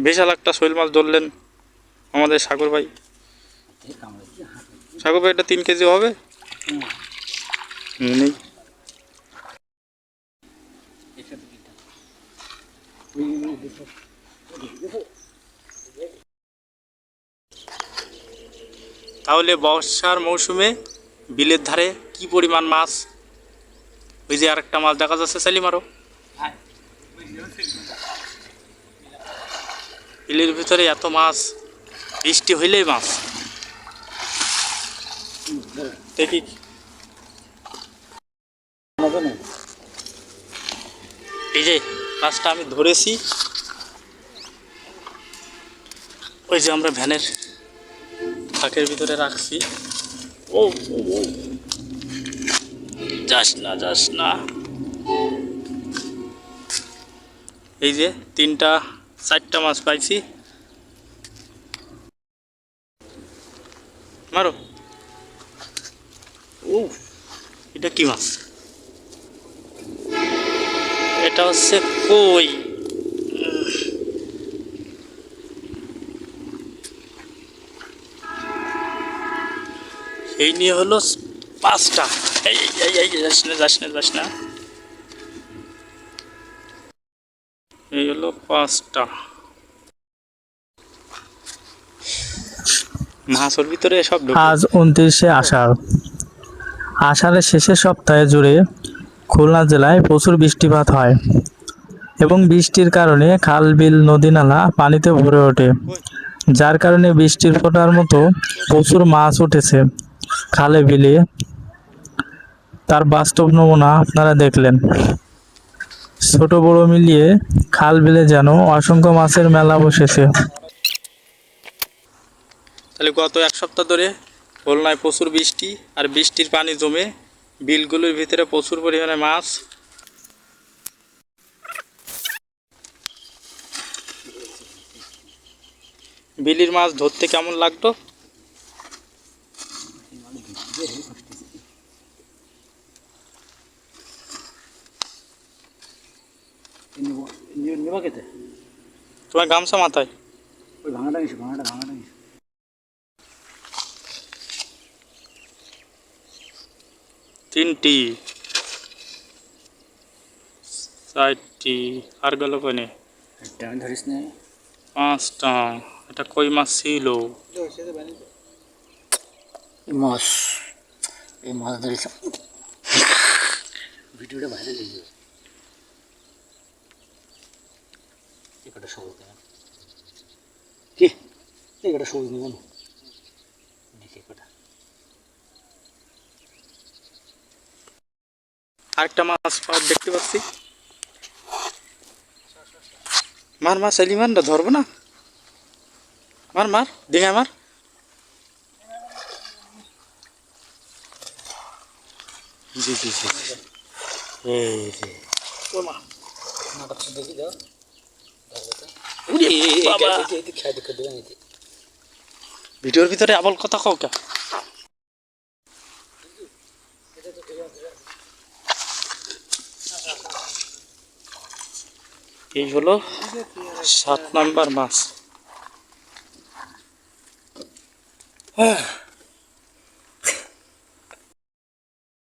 বিশাল একটা শৈল মাছ ধরলেন আমাদের সাগর ভাই। সাগর ভাই, এটা 3 কেজি হবে? নেই। তাহলে বর্ষার মৌসুমে বিলের ধারে কি পরিমাণ মাছ। ওই যে আরেকটা মাছ দেখা যাচ্ছে, চালি মারো। বিলের ভিতরে এত মাছ, বৃষ্টি হইলেই মাছ। দেখি এই যে মাছটা আমি ধরেছি, ওই যে আমরা ভ্যানের ফাঁকের ভিতরে রাখছি। ও যাস না, যাস না। এই যে 3-4টা মাছ পাইছি। মারো। ও, এটা কি মাছ? এটা হচ্ছে কই। এই নিয়ে হলো 5টা। যাস না। এই হলো 5টা মাছের ভিতরে সব। আজ 29শে আষাঢ়। আষাঢ়ের শেষের সপ্তাহে জুড়ে খুলনা জেলায় প্রচুর বৃষ্টিপাত হয় এবং বৃষ্টির কারণে খাল, বিল, নদী, নালা পানিতে ভরে ওঠে, যার কারণে বৃষ্টির ফোঁটার মতো প্রচুর মাছ উঠেছে খালে, বিলে। তার বাস্তব নমুনা আপনারা দেখলেন। ছোট বড় মিলিয়ে খাল, বিলে যেন অসংখ্য মাছের মেলা বসেছে। তাহলে গত 1 সপ্তাহ ধরে খুলনায় প্রচুর বৃষ্টি, আর বৃষ্টির পানি জমে বিলগুলোর ভিতরে প্রচুর পরিমাণে মাছ। বিলির মাছ ধরতে কেমন লাগতো? তোমার গামছা মাথায়? ওই ভাঙাটা নিস। 3টি 4টি আর গেল কোনে? আমি ধরিস না। 5টা। এটা কই মাছ ছিল? মাছ, এই মাছ ধরিস। ভিডিওটা ভাইরাল হয়ে যাবে। একটা সবুজ দেন কি? একটা সবুজ নেব না দেখি কটা। আরেকটা মাছ দেখতে পাচ্ছি। মার সেলিমানটা ধরবো না। মার ডিঙায় মার। জি এই যে দেখি দাও। ভিডিওর ভিতরে আবল কথা কও কে? এই হলো 7 নাম্বার মাছ।